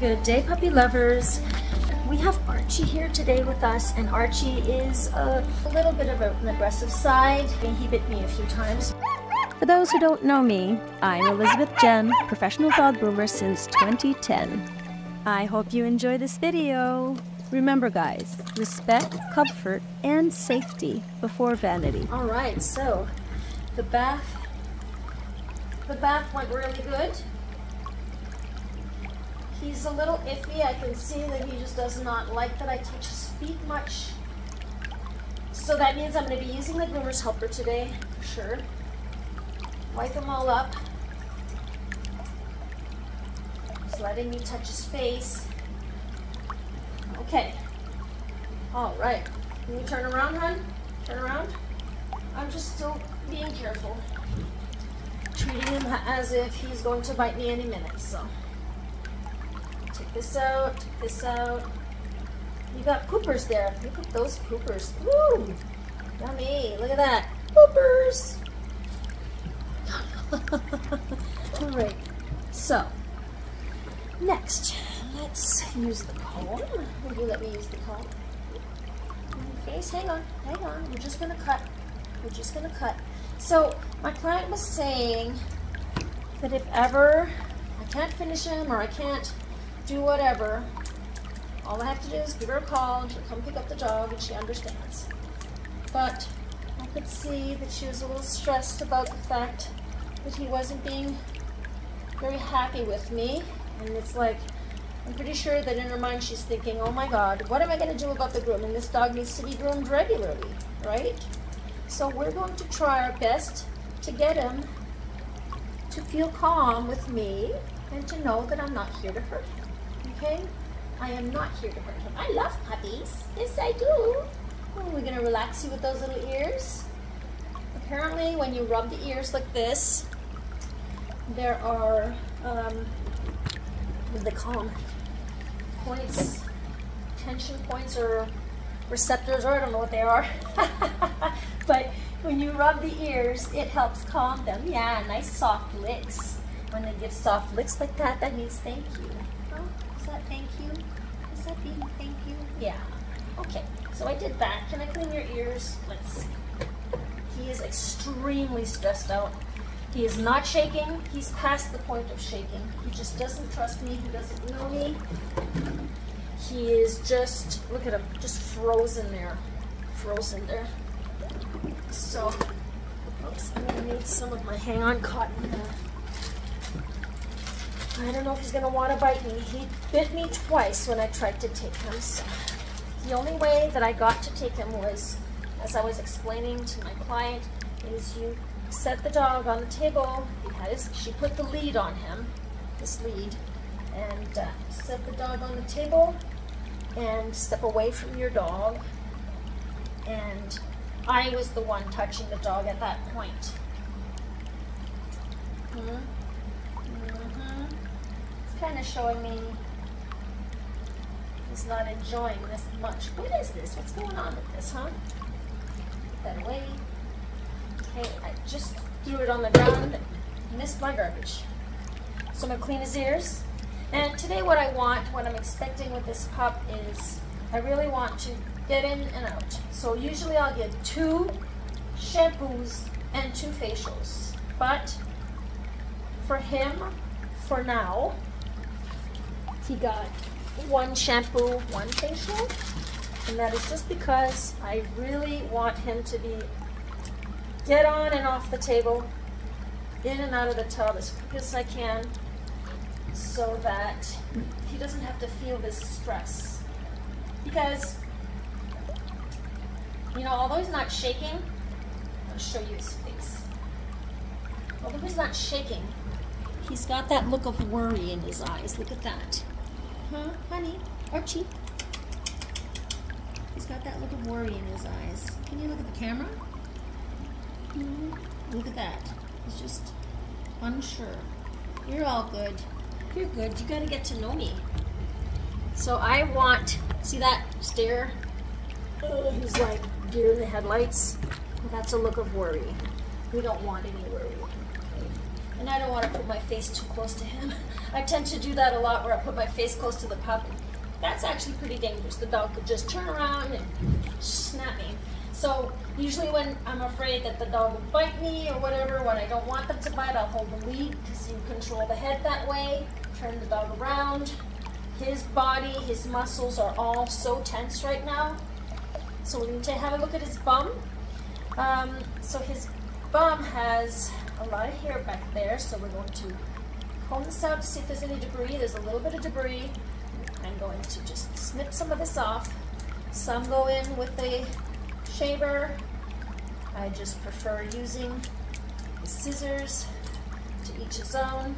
Good day, puppy lovers. We have Archie here today with us, and Archie is a little bit of an aggressive side. He bit me a few times. For those who don't know me, I'm Elizabeth Jenn, professional dog groomer since 2010. I hope you enjoy this video. Remember guys, respect, comfort, and safety before vanity. All right, so the bath went really good. He's a little iffy. I can see that he just does not like that I touch his feet much. So that means I'm going to be using the groomer's helper today, for sure. Wipe him all up. He's letting me touch his face. Okay. All right. Can you turn around, hon? Turn around. I'm just still being careful. Treating him as if he's going to bite me any minute, so. Take this out, take this out. You got poopers there. Look at those poopers. Woo! Yummy. Look at that. Poopers! Alright. So, next, let's use the comb. Will you let me use the comb? Face, hang on, hang on. We're just gonna cut. We're just gonna cut. So, my client was saying that if ever I can't finish him or I can't do whatever, all I have to do is give her a call and she'll come pick up the dog, and she understands. But I could see that she was a little stressed about the fact that he wasn't being very happy with me, and it's like, I'm pretty sure that in her mind she's thinking, oh my god, what am I going to do about the grooming? This dog needs to be groomed regularly, right? So we're going to try our best to get him to feel calm with me and to know that I'm not here to hurt him. Okay? I am not here to hurt him. I love puppies. Yes, I do. Oh, we're going to relax you with those little ears. Apparently, when you rub the ears like this, there are, what do they call them? Points, tension points or receptors, or I don't know what they are. But when you rub the ears, it helps calm them. Yeah, nice soft licks. When they give soft licks like that, that means thank you. Oh, is that thank you? Is that being thank you? Yeah. Okay, so I did that. Can I clean your ears? Let's see. He is extremely stressed out. He is not shaking. He's past the point of shaking. He just doesn't trust me. He doesn't know me. He is just, look at him, just frozen there. Frozen there. So, oops, I'm gonna need some of my hang-on cotton here. I don't know if he's gonna want to bite me. He bit me twice when I tried to take him. So the only way that I got to take him was, as I was explaining to my client, is you set the dog on the table. She put the lead on him, this lead, and set the dog on the table and step away from your dog. And I was the one touching the dog at that point. It's kind of showing me he's not enjoying this much. What is this? What's going on with this, huh? Put that away. Okay, I just threw it on the ground and missed my garbage. So I'm going to clean his ears. And today what I want, what I'm expecting with this pup is, I really want to get in and out. So usually I'll get 2 shampoos and 2 facials. But for him, for now, he got 1 shampoo, 1 facial. And that is just because I really want him to get on and off the table, in and out of the tub as quick as I can, so that he doesn't have to feel this stress. Because, you know, although he's not shaking, I'll show you his face. Although he's not shaking, he's got that look of worry in his eyes. Look at that. Huh, honey? Archie? He's got that look of worry in his eyes. Can you look at the camera? Look at that. He's just unsure. You're all good. You're good. You gotta get to know me. So I want, see that stare? He's like deer in the headlights. That's a look of worry. We don't want any worry. And I don't want to put my face too close to him. I tend to do that a lot where I put my face close to the pup. That's actually pretty dangerous. The dog could just turn around and snap me. So usually when I'm afraid that the dog will bite me or whatever, when I don't want them to bite, I'll hold the lead because you control the head that way. Turn the dog around. His body, his muscles are all so tense right now. So we need to have a look at his bum. So his bum has a lot of hair back there, so we're going to comb this out to see if there's any debris. There's a little bit of debris. I'm going to just snip some of this off. Some go in with the shaver. I just prefer using the scissors, to each his own.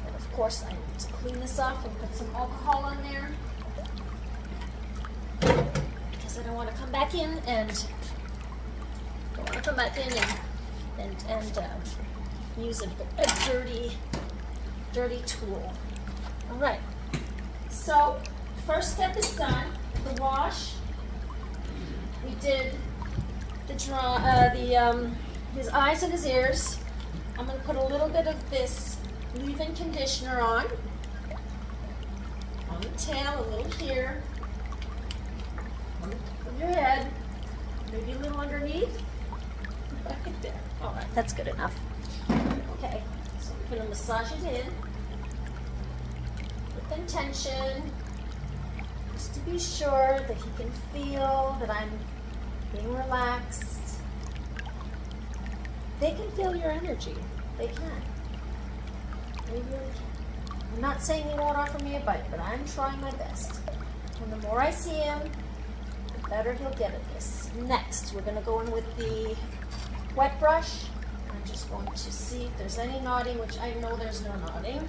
And of course I need to clean this off and put some alcohol on there, because I don't want to come back in and use a dirty tool. All right, so first step is done, the wash. We did his eyes and his ears. I'm going to put a little bit of this leave-in conditioner on the tail, a little here, on your head, maybe a little underneath. Right there. All right, that's good enough. Okay, so I'm going to massage it in with intention, just to be sure that he can feel that I'm being relaxed. They can feel your energy. They can. They really can. I'm not saying he won't offer me a bite, but I'm trying my best. And the more I see him, the better he'll get at this. Next, we're going to go in with the wet brush. I'm just going to see if there's any knotting, which I know there's no knotting.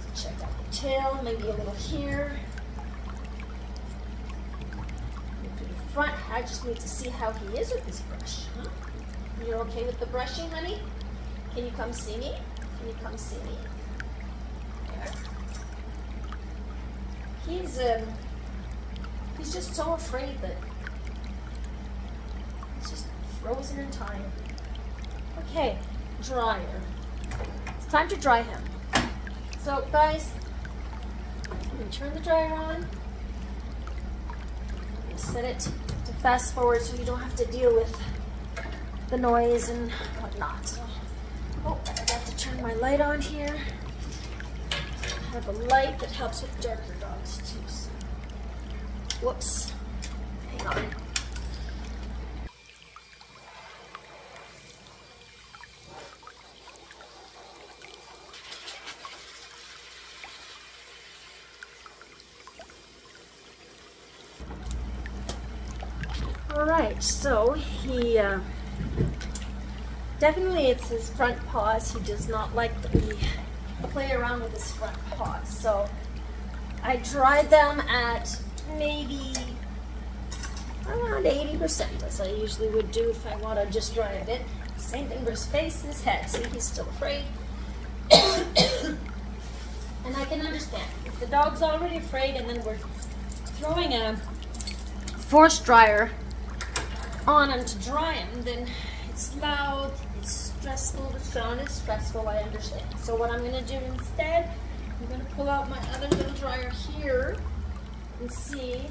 So check out the tail, maybe a little here. To the front, I just need to see how he is with this brush. Huh? You're okay with the brushing, honey? Can you come see me? Can you come see me? There. He's just so afraid that he's just frozen in time. Okay, dryer. It's time to dry him. So guys, I'm going to turn the dryer on. Set it to fast forward so you don't have to deal with the noise and whatnot. So, oh, I got to turn my light on here. I have a light that helps with darker dogs too. So. Whoops. Hang on. All right, so he definitely, it's his front paws. He does not like that we play around with his front paws. So I dried them at maybe around 80%, as I usually would do if I want to just dry a bit. Same thing for his face and his head. See, he's still afraid. And I can understand. If the dog's already afraid and then we're throwing a force dryer on him to dry him, then it's loud, it's stressful, the sound is stressful, I understand. So what I'm going to do instead, I'm going to pull out my other little dryer here and see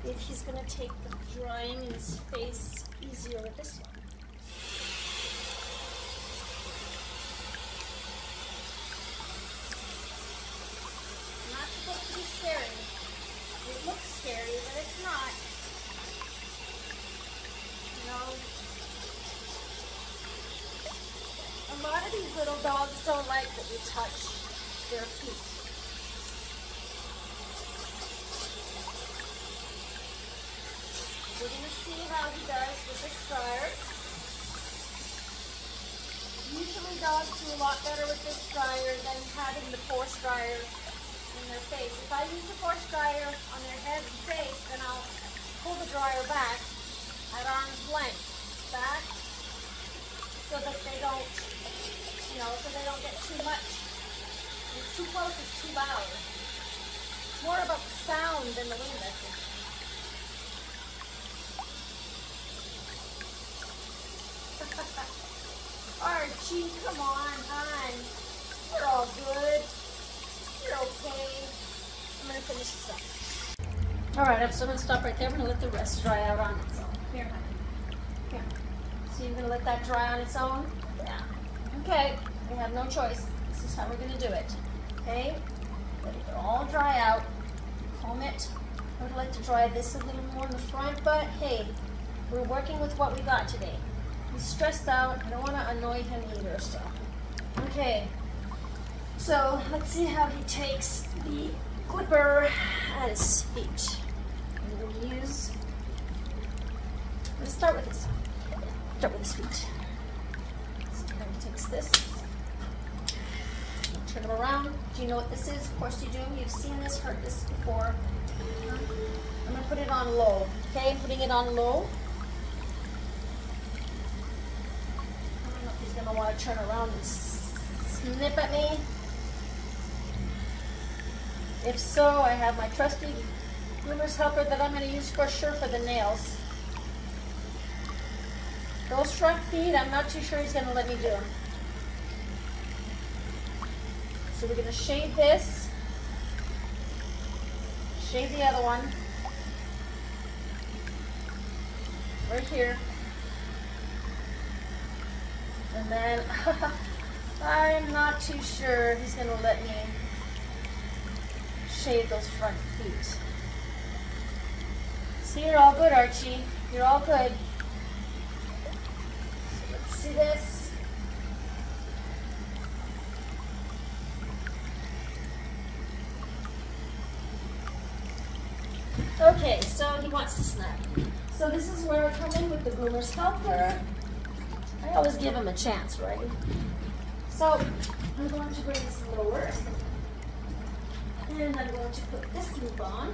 if he's going to take the drying in his face easier with this one. Not supposed to be scary. It looks scary, but it's not. You know, a lot of these little dogs don't like that we touch their feet. We're going to see how he does with this dryer. Usually dogs do a lot better with this dryer than having the force dryer in their face. If I use the force dryer on their head and face, then I'll pull the dryer back at arm's length, back, so that they don't, you know, so they don't get too much. If it's too close, it's too loud. It's more about the sound than the wind, I think. Archie, come on, hon. You're all good. You're okay. I'm gonna finish this up. All right, so I'm gonna stop right there. I'm gonna let the rest dry out on its own. Here, honey. Here. So you're gonna let that dry on its own? Yeah. Okay, we have no choice. This is how we're gonna do it. Okay? Let it all dry out. Comb it. I would like to dry this a little more in the front, but hey, we're working with what we got today. He's stressed out. I don't want to annoy him either, so. Okay. So let's see how he takes the clipper at his feet. I'm going to use, let's start with this. Start with his feet. See how he takes this. Turn him around. Do you know what this is? Of course you do. You've seen this, heard this before. I'm going to put it on low. Okay, I'm putting it on low. I don't know if he's going to want to turn around and snip at me. If so, I have my trusty groomer's helper that I'm going to use for sure for the nails. Those front feet, I'm not too sure he's going to let me do them. So we're going to shade this, shade the other one, right here, and then I'm not too sure he's going to let me shade those front feet. See, you're all good, Archie. You're all good. So let's see this. Okay, so he wants to snap. So this is where I come in with the groomer's helper. I always give him a chance, right? So I'm going to bring this lower. And I'm going to put this loop on.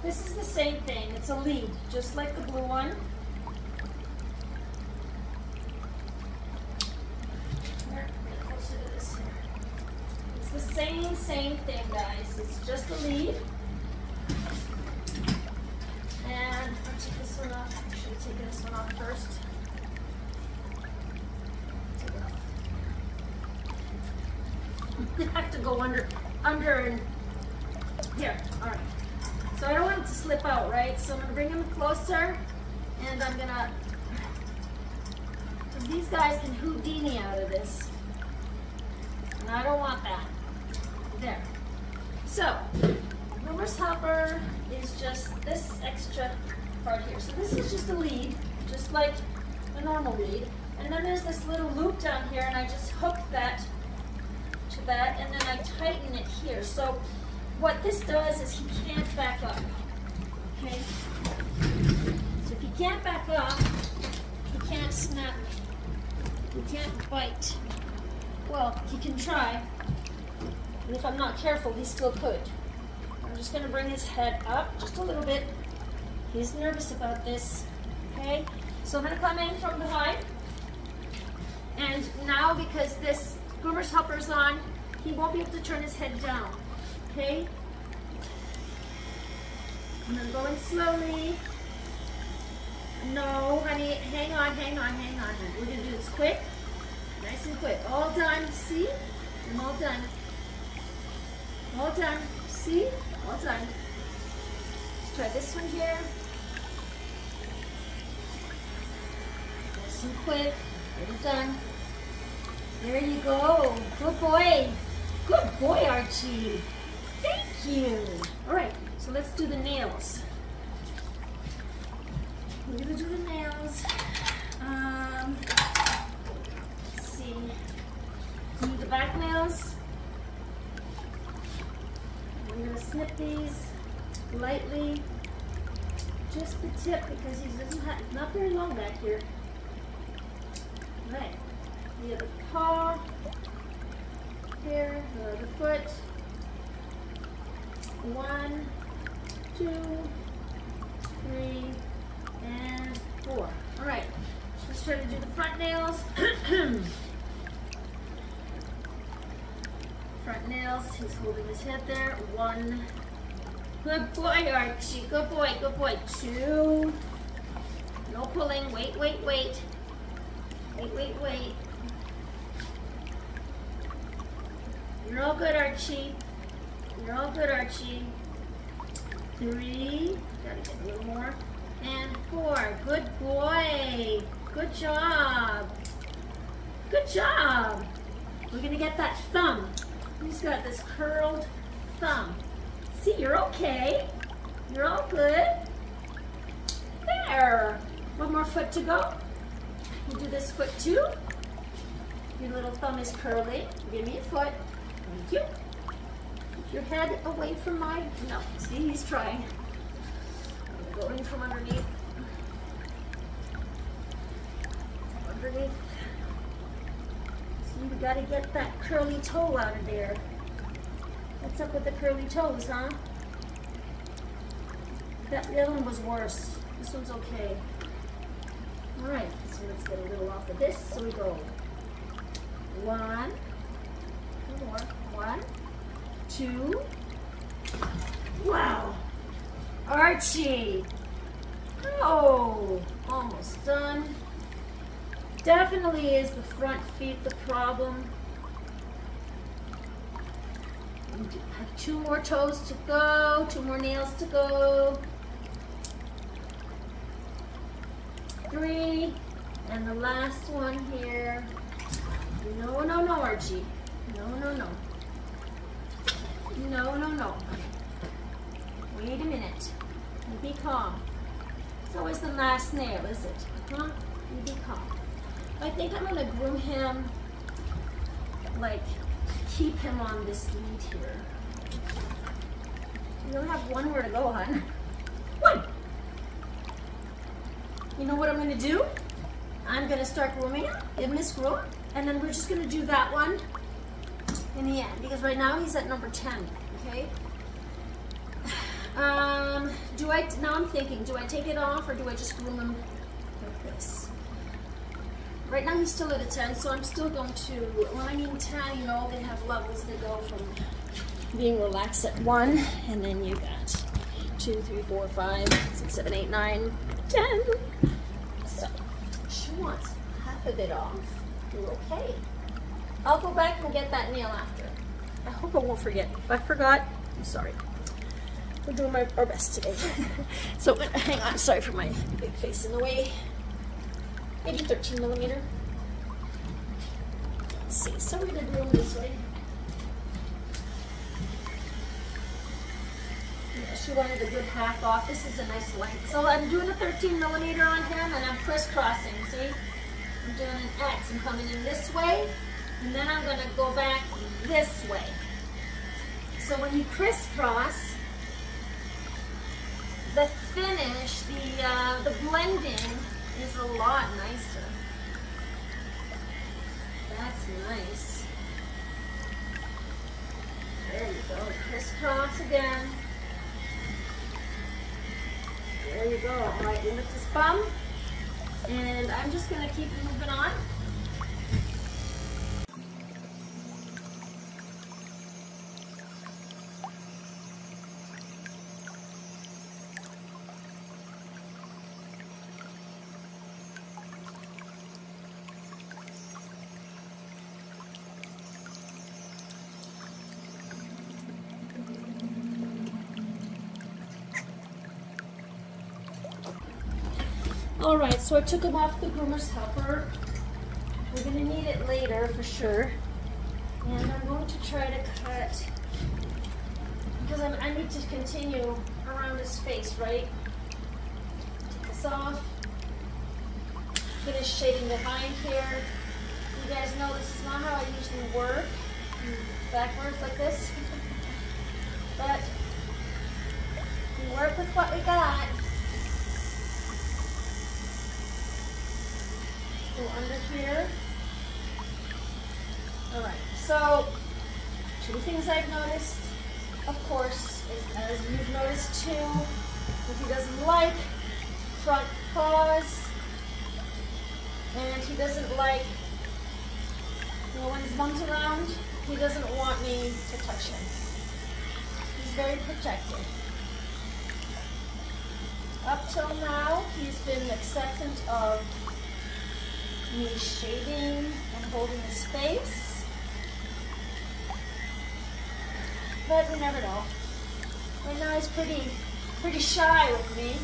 This is the same thing. It's a lead, just like the blue one. It's the same thing, guys. It's just a lead. And I'll take this one off. I should have taken this one off first. Take it off. I have to go under and here. All right. So I don't want it to slip out, right? So I'm gonna bring him closer, and I'm gonna, because these guys can Houdini out of this, and I don't want that. There. So, groomer's helper is just this extra part here. So this is just a lead, just like a normal lead. And then there's this little loop down here, and I just hook that to that, and then I tighten it here. So what this does is he can't back up. Okay? So if he can't back up, he can't snap me. He can't bite. Well, he can try. And if I'm not careful, he still could. I'm just going to bring his head up just a little bit. He's nervous about this. Okay? So I'm going to come in from behind. And now, because this groomer's helper is on, he won't be able to turn his head down. Okay? I'm going to go in slowly. No, honey, hang on. We're going to do this quick. Nice and quick. All done. See? I'm all done. All done. See? All done. Let's try this one here. Nice and quick. Get it done. There you go. Good boy. Good boy, Archie. Thank you. All right, so let's do the nails. We're gonna do the nails. Let's see. Do the back nails. I'm gonna snip these lightly. Just the tip, because he doesn't have, it's not very long back here. Right. The other paw. Here, the other foot. 1, 2, 3, and 4. All right, let's try to do the front nails. Front nails, he's holding his head there. 1, Good boy, Archie. Good boy, good boy. 2. No pulling. Wait, wait, wait. Wait, wait, wait. You're all good, Archie. You're all good, Archie. 3. Gotta get a little more. And 4. Good boy. Good job. Good job. We're gonna get that thumb. He's got this curled thumb. See, you're okay. You're all good. There. One more foot to go. You do this foot too. Your little thumb is curly. Give me a foot. Thank you. Keep your head away from my, no, see, he's trying. I'm going from underneath. Underneath. So you gotta get that curly toe out of there. What's up with the curly toes, huh? The other one was worse. This one's okay. All right, so let's get a little off of this. So we go 1, 2 more, 1, 2. Wow, Archie. Oh, almost done. Definitely is the front feet the problem. Have 2 more toes to go, 2 more nails to go. 3, and the last one here. No, no, no, Archie. No, no, no. No, no, no. Wait a minute. You be calm. It's always the last nail, is it? Huh? You be calm. I think I'm gonna groom him, like, keep him on this lead here. You only have 1 more to go, hon. 1! You know what I'm gonna do? I'm gonna start grooming him, give him his groom, and then we're just gonna do that one in the end, because right now he's at number 10, okay? Now I'm thinking, do I take it off or do I just groom him like this? Right now he's still at a 10, so I'm still going to, when I mean 10, you know, they have levels that go from being relaxed at 1, and then you got 2, 3, 4, 5, 6, 7, 8, 9, 10. So, she wants half of it off. You're okay. I'll go back and get that nail after. I hope I won't forget. If I forgot, I'm sorry. We're doing our best today. So, hang on. Sorry for my big face in the way. Maybe 13 millimeter. Let's see. So we're gonna groom this way. Yeah, she wanted a good half off. This is a nice length. So I'm doing a 13 millimeter on him, and I'm crisscrossing. See? I'm doing an X. I'm coming in this way, and then I'm gonna go back this way. So when you crisscross, the finish, the blending is a lot nicer. That's nice. There you go. Crisscross again. There you go. All right, lift his bum. And I'm just going to keep moving on. All right, so I took him off the groomer's helper. We're gonna need it later for sure. And I'm going to try to cut, because I need to continue around his face, right? Take this off. Finish shading behind here. You guys know this is not how I usually work. Backwards like this. But we work with what we got. Go under here. All right, so 2 things I've noticed, of course, is, as you've noticed too, if he doesn't like front paws, and he doesn't like, you know, when his mom's around, he doesn't want me to touch him. He's very protective. up till now, he's been acceptant of me shaving and holding his face. But you never know. Right now he's pretty shy with me.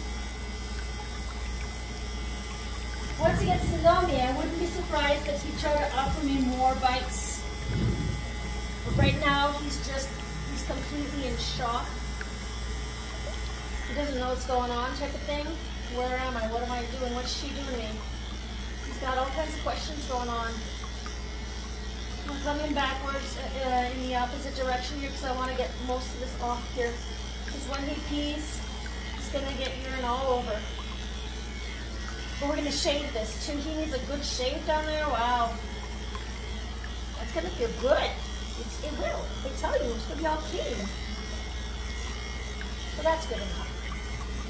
Once he gets to know me, I wouldn't be surprised if he tried to offer me more bites. But right now, he's completely in shock. He doesn't know what's going on type of thing. Where am I? What am I doing? What's she doing to me? He's got all kinds of questions going on. I'm coming backwards in the opposite direction here because I want to get most of this off here. Because when he pees, he's going to get urine all over. But we're going to shave this too. He needs a good shave down there. Wow. That's going to feel good. It will. I tell you, it's going to be all clean. So that's good enough.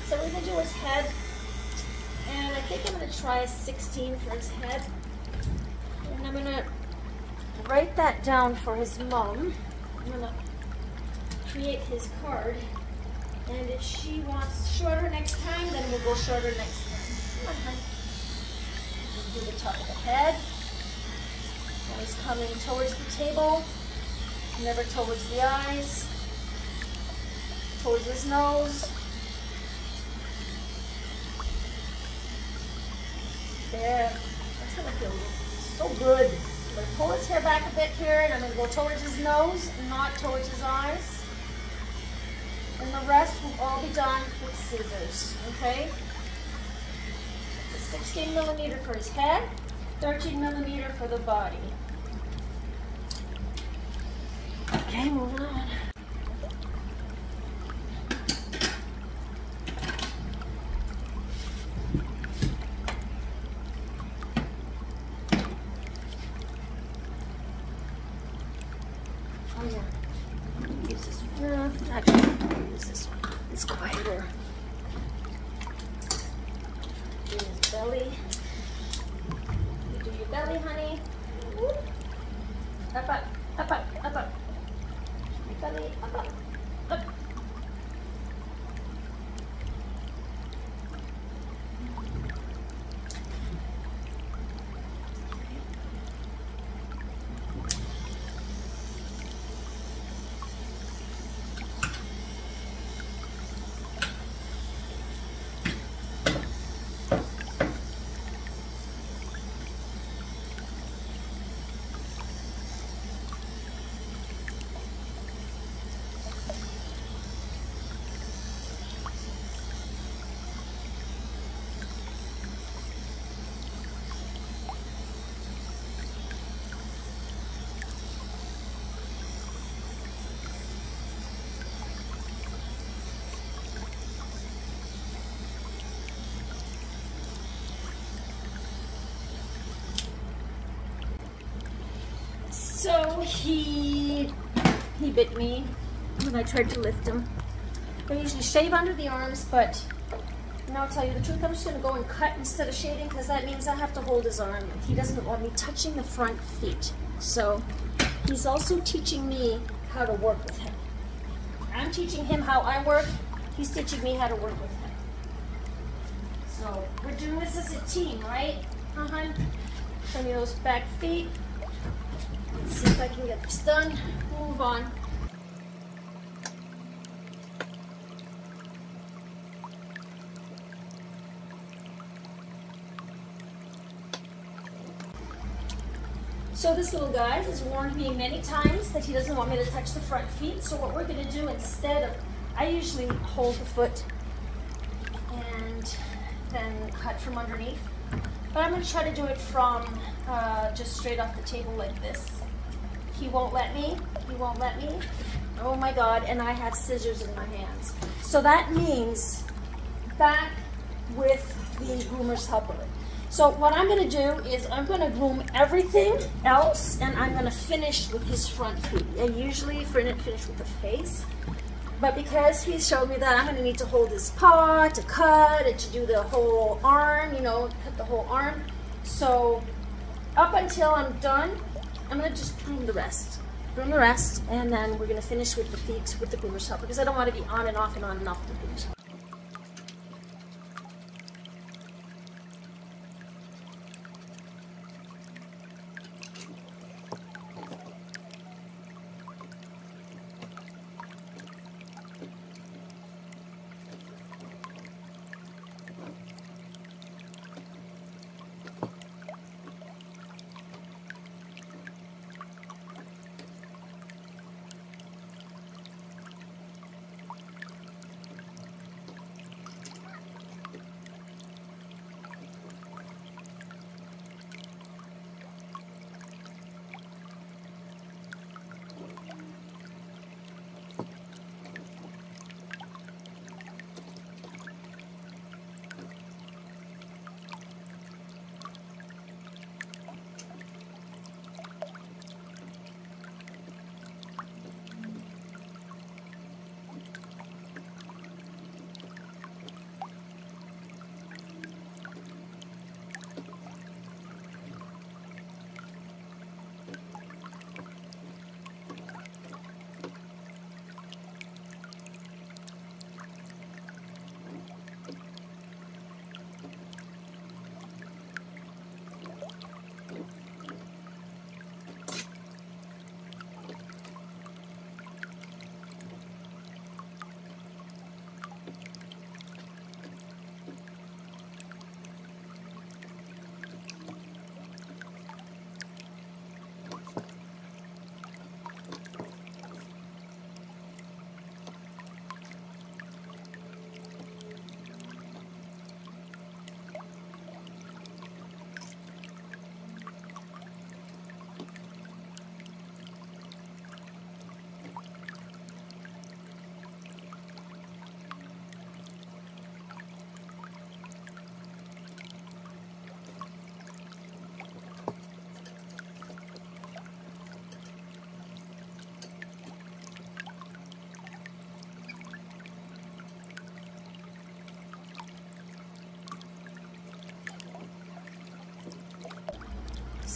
So we're going to do his head. And I think I'm going to try a 16 for his head. And I'm going to write that down for his mom. I'm going to create his card. And if she wants shorter next time, then we'll go shorter next time. Come on, honey. We'll do the top of the head. Now he's coming towards the table, never towards the eyes, towards his nose. There. That's going to feel so good. I'm going to pull his hair back a bit here, and I'm going to go towards his nose, not towards his eyes. And the rest will all be done with scissors, okay? 16 millimeter for his head, 13 millimeter for the body. Okay, moving on. Oh yeah, use this one. Actually, use this one. It's quieter. Belly. You do your belly, honey. Whoop. Up, up, up, up, up, up. Your belly, up, up, up. So he bit me when I tried to lift him. I usually shave under the arms, but now I'll tell you the truth, I'm just going to go and cut instead of shaving because that means I have to hold his arm. He doesn't want me touching the front feet. So he's also teaching me how to work with him. I'm teaching him how I work. He's teaching me how to work with him. So we're doing this as a team, right? Uh-huh. Show me those back feet. Let's see if I can get this done. Move on. So this little guy has warned me many times that he doesn't want me to touch the front feet. So what we're going to do instead of, I usually hold the foot and then cut from underneath. But I'm going to try to do it from just straight off the table like this. He won't let me. He won't let me. Oh my God, and I have scissors in my hands. So that means back with the groomer's helper. So what I'm going to do is I'm going to groom everything else, and I'm going to finish with his front feet. I usually finish with the face, but because he showed me that I'm going to need to hold his paw to cut and to do the whole arm, you know, cut the whole arm. So up until I'm done, I'm going to just groom the rest. Groom the rest, and then we're going to finish with the feet with the groomer's helper because I don't want to be on and off and on and off with the groomer's helper.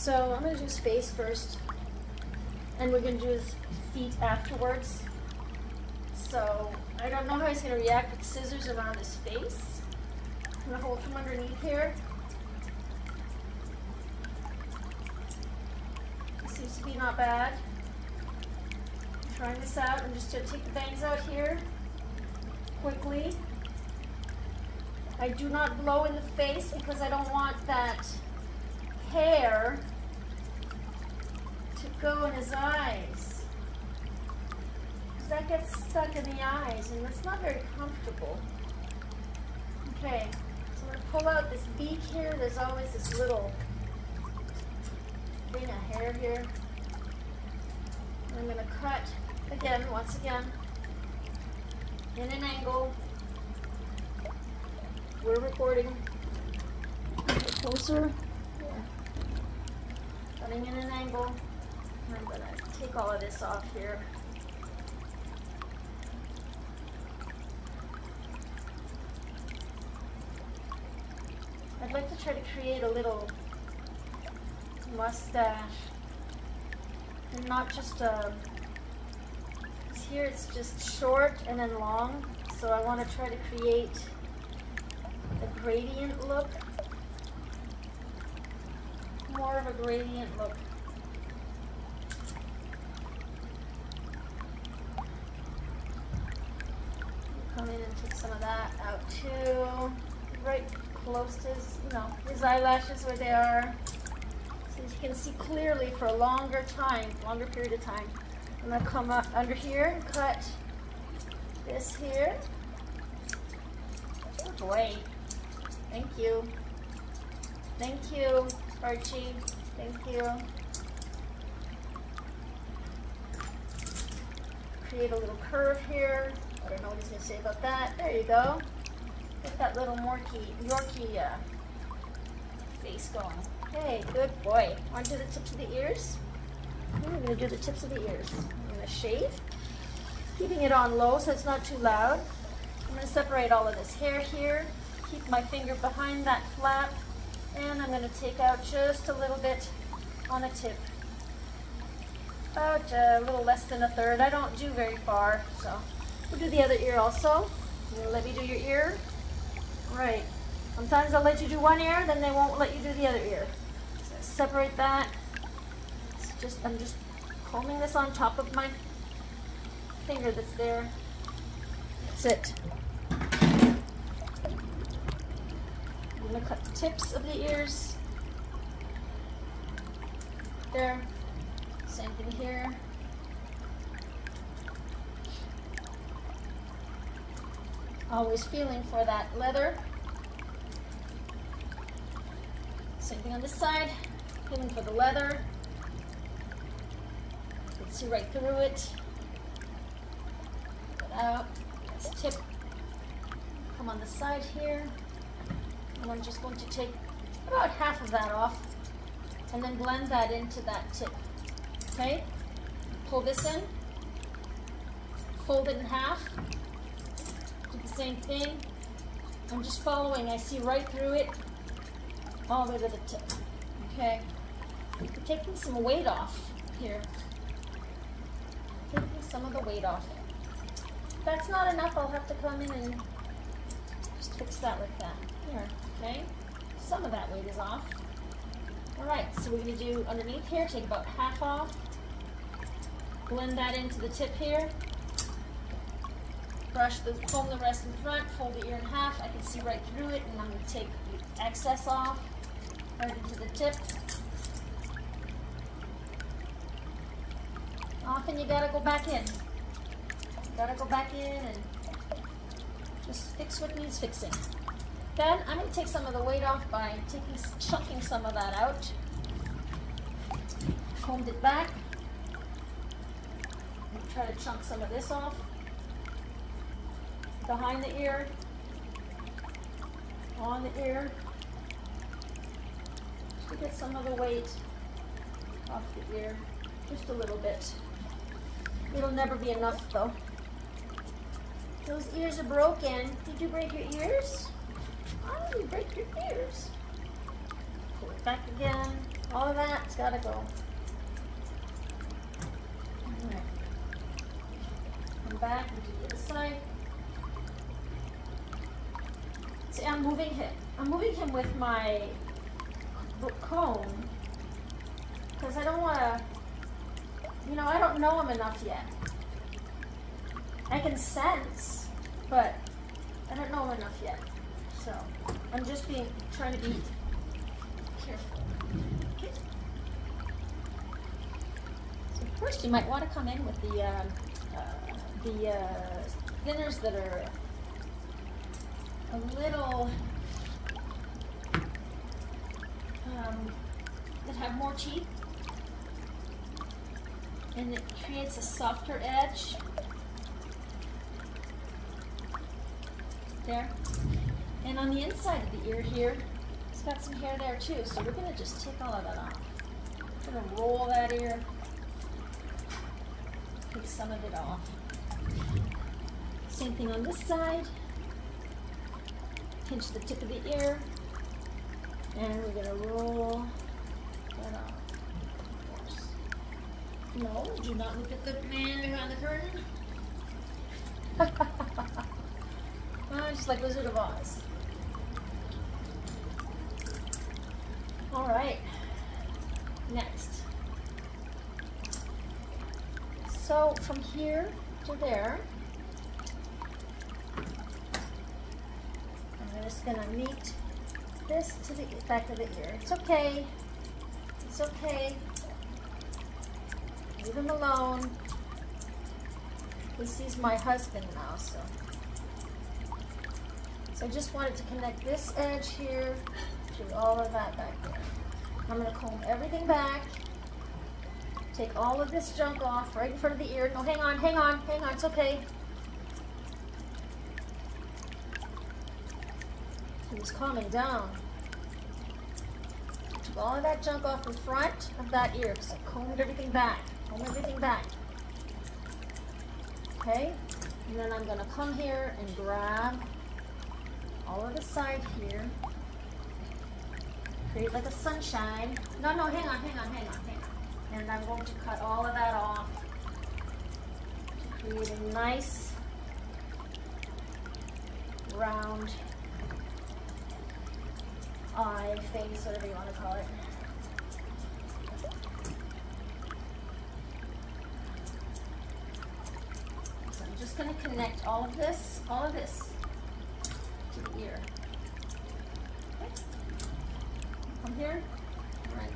So I'm going to do his face first, and we're going to do his feet afterwards. So I don't know how he's going to react with scissors around his face. I'm going to hold from underneath here. Seems to be not bad. I'm trying this out. I'm just going to take the bangs out here quickly. I do not blow in the face because I don't want that hair to go in his eyes. Because that gets stuck in the eyes and that's not very comfortable. Okay, so I'm going to pull out this beak here. There's always this little thing of hair here. And I'm going to cut again, once again, in an angle. We're recording. Closer. Yeah. Cutting in an angle. And I'm going to take all of this off here. I'd like to try to create a little mustache. And not just a... Here it's just short and then long. So I want to try to create a gradient look. More of a gradient look. Come in and take some of that out too. Right close to his, his eyelashes where they are. So you can see clearly for a longer period of time. I'm going to come up under here and cut this here. Good boy. Thank you. Thank you, Archie. Thank you. Create a little curve here. I don't know what he's going to say about that. There you go. Get that little Yorkie face going. Hey, good boy. Want to do the tips of the ears? I'm going to do the tips of the ears. I'm going to shave, keeping it on low so it's not too loud. I'm going to separate all of this hair here, keep my finger behind that flap, and I'm going to take out just a little bit on the tip. About a little less than a third. I don't do very far, so we'll do the other ear also. You're going to let me do your ear? Right. Sometimes I'll let you do one ear, then they won't let you do the other ear. So separate that. I'm just combing this on top of my finger that's there. That's it. I'm going to cut the tips of the ears. There. Same thing here. Always feeling for that leather. Same thing on this side. Feeling for the leather. See right through it. Get out. This tip. Come on the side here. And I'm just going to take about half of that off and then blend that into that tip. Okay? Pull this in. Fold it in half. Do the same thing. I'm just following. I see right through it all the way to the tip. Okay? We're taking some weight off here. Taking some of the weight off. If that's not enough, I'll have to come in and just fix that like that. Here, okay? Some of that weight is off. Alright, so we're going to do underneath here, take about half off. Blend that into the tip here. Comb the rest in front, fold the ear in half. I can see right through it, and I'm going to take the excess off, right into the tip. Often you gotta go back in. You gotta go back in and just fix what needs fixing. Then I'm gonna take some of the weight off by chunking some of that out. Combed it back. And try to chunk some of this off. Behind the ear. On the ear. Just to get some of the weight off the ear. Just a little bit. It'll never be enough though. Those ears are broken. Did you break your ears? Oh, you break your ears. Pull it back again. All of that's gotta go. Alright. Come back and do the other side. See, I'm moving him with my comb because I don't want to, you know, I don't know him enough yet. I can sense, but I don't know him enough yet. So I'm just trying to be careful. Okay. So first, you might want to come in with the thinners that are a little that have more teeth, and it creates a softer edge there. And on the inside of the ear here, it's got some hair there too, so we're going to just take all of that off. We're going to roll that ear, take some of it off. Same thing on this side. Pinch the tip of the ear, and we're going to roll that off. Of course. No, do not look at the man behind the curtain. Just like Wizard of Oz. All right, next. So from here to there, I'm just gonna meet this to the back of the ear. It's okay. It's okay. Leave him alone. He sees my husband now, so I just wanted to connect this edge here to all of that back there. I'm gonna comb everything back. Take all of this junk off right in front of the ear. No, hang on, hang on, hang on. It's okay. He's calming down. Took all of that junk off in front of that ear because I combed everything back. Comb everything back. Okay? And then I'm going to come here and grab all of the side here. Create like a sunshine. No, hang on, hang on, hang on, hang on. And I'm going to cut all of that off to create a nice round eye, face, whatever you want to call it. So I'm just going to connect all of this to the ear. Okay. Come here. All right.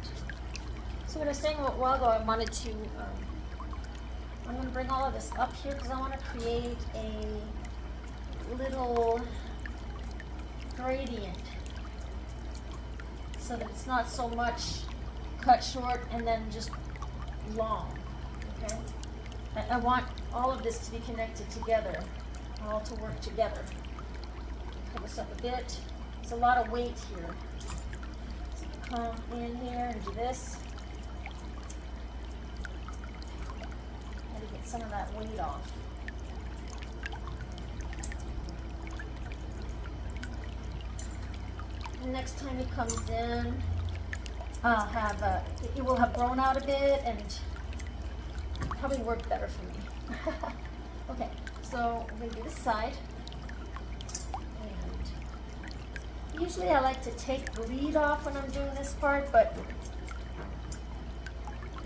So what I was saying a while ago, I wanted to, I'm going to bring all of this up here because I want to create a little gradient so that it's not so much cut short and then just long, okay? I want all of this to be connected together, all to work together. Pull this up a bit. There's a lot of weight here. So come in here and do this. Try to get some of that weight off. And next time it comes in, I'll have it will have grown out a bit and probably work better for me. Okay, so I'm going to do this side. And usually I like to take the lead off when I'm doing this part, but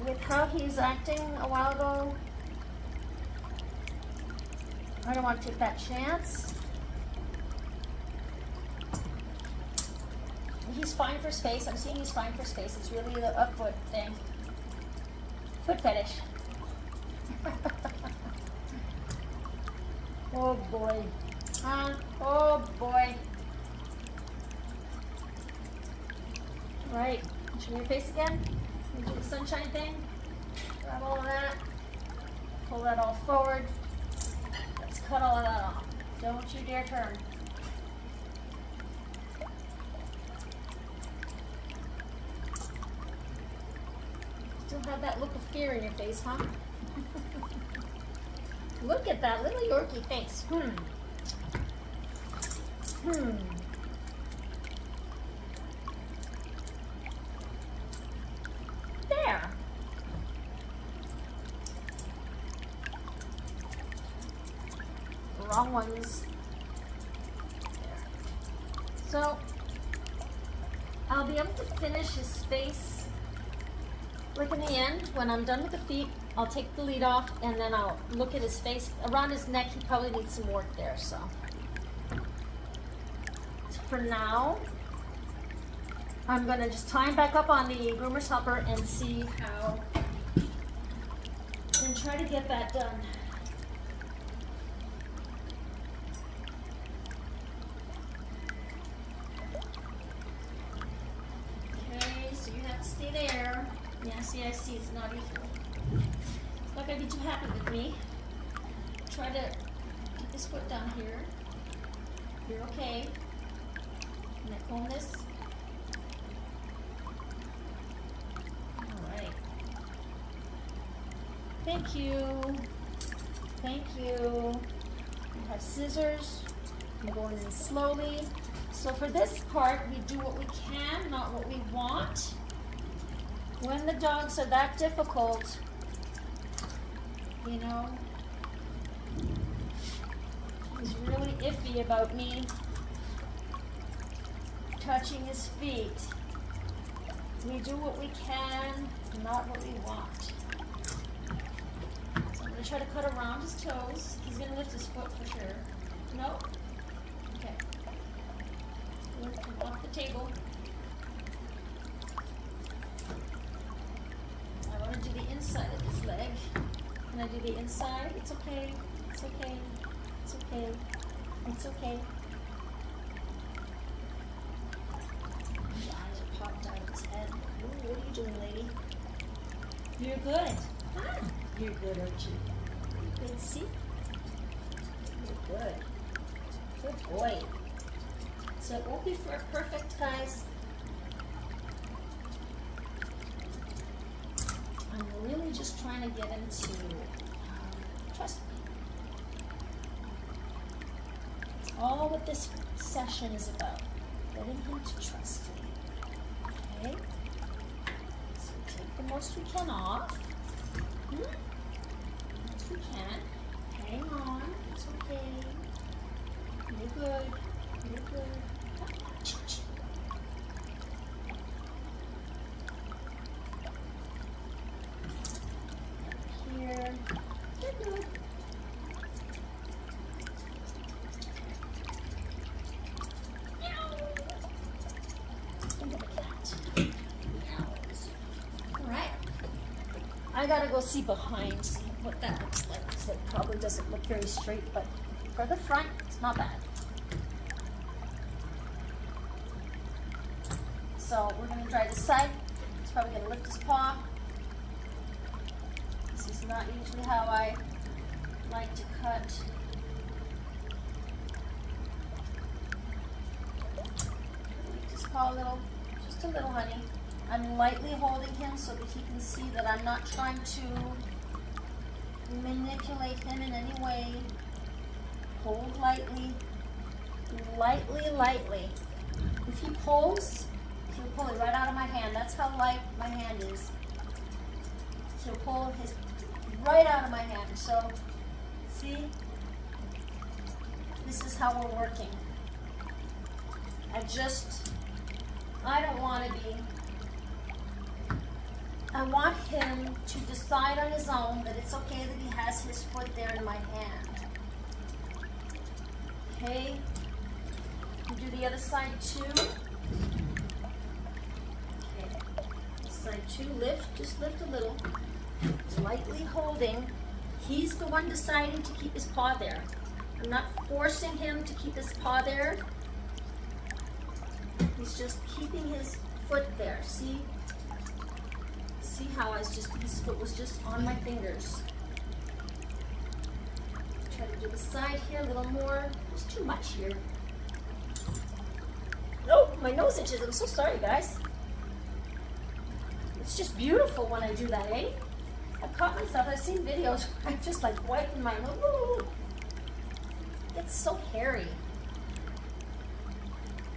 with how he's acting a while ago, I don't want to take that chance. He's fine for space. I'm seeing he's fine for space. It's really a foot thing. Foot fetish. Oh boy. Oh boy. Right. Show me your face again. Do the sunshine thing. Grab all of that. Pull that all forward. Let's cut all of that off. Don't you dare turn. Still have that look of fear in your face, huh? Look at that little Yorkie face. wrong ones. There. So I'll be able to finish his face. Like in the end, when I'm done with the feet, I'll take the lead off and then I'll look at his face. Around his neck, he probably needs some work there, so. For now, I'm gonna just tie him back up on the groomer's helper and see how, and try to get that done. Okay, so you have to stay there. Yeah, see, I see, it's not equal. It's not gonna be too happy with me. Try to keep his foot down here. You're okay. Can I comb this? Alright. Thank you. Thank you. We have scissors. I'm going in slowly. So for this part, we do what we can, not what we want. When the dogs are that difficult, you know, he's really iffy about me touching his feet. We do what we can, not what we want. So I'm going to try to cut around his toes. He's going to lift his foot for sure. No? Okay. Let's come off the table. I want to do the inside of his leg. Can I do the inside? It's okay. It's okay. It's okay. It's okay. His eyes are popped out of his head. Ooh, what are you doing, lady? You're good. Ah, you're good, aren't you? You're good, see? You're good. Good boy. So it won't be perfect, guys. I'm really just trying to get him to trust me. That's all what this session is about. Getting him to trust me. Okay? So take the most we can off. Most we can. Hang on. It's okay. You're good. You're good. Here. Good, good. Think of a cat. Alright. I gotta go see behind, see what that looks like. So it probably doesn't look very straight, but for the front, it's not bad. So we're going to try this side. He's probably going to lift his paw. This is not usually how I like to cut. Lift his paw a little, just a little, honey. I'm lightly holding him so that he can see that I'm not trying to manipulate him in any way. Hold lightly, lightly, lightly. If he pulls, he'll pull it right out of my hand. That's how light my hand is. He'll pull his right out of my hand. So, see? This is how we're working. I don't want to be. I want him to decide on his own that it's okay that he has his foot there in my hand. Okay? You do the other side too. Side two, lift, just lift a little. Lightly holding. He's the one deciding to keep his paw there. I'm not forcing him to keep his paw there. He's just keeping his foot there. See? See how his foot was just on my fingers. Try to do the side here a little more. There's too much here. Oh, my nose itches. I'm so sorry, guys. It's just beautiful when I do that, eh? I've caught myself. I've seen videos where I'm just like wiping my nose. Ooh. It's so hairy.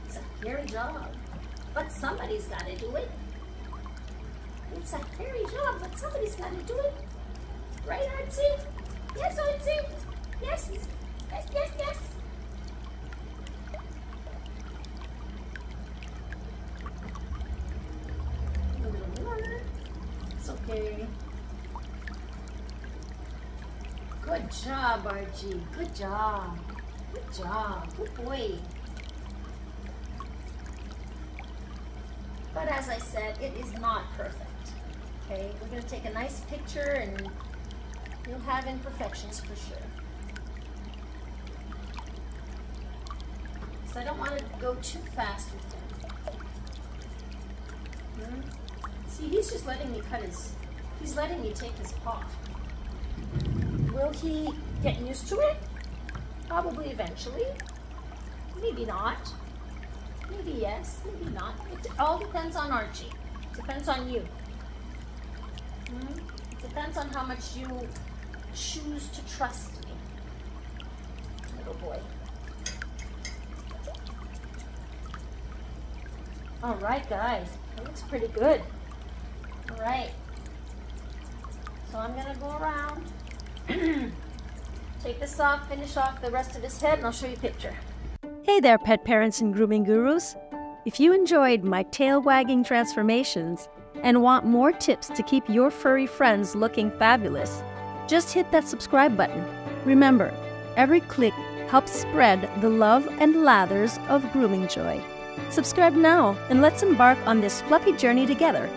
It's a hairy job. But somebody's got to do it. It's a hairy job, but somebody's got to do it. Right, Artsy? Yes, Artsy? Yes. Yes, yes, yes. A little more. It's okay. Good job, RG. Good job. Good job. Good boy. But as I said, it is not perfect. Okay, we're going to take a nice picture and you'll have imperfections for sure. So I don't want to go too fast with him. See, he's just letting me he's letting me take his paw. Will he get used to it? Probably eventually. Maybe not. Maybe yes, maybe not. It all depends on Archie. It depends on you. It depends on how much you choose to trust me, little boy. All right, guys. That looks pretty good. All right. So I'm going to go around, take this off, finish off the rest of his head, and I'll show you a picture. Hey there, pet parents and grooming gurus. If you enjoyed my tail-wagging transformations and want more tips to keep your furry friends looking fabulous, just hit that subscribe button. Remember, every click helps spread the love and lathers of grooming joy. Subscribe now and let's embark on this fluffy journey together.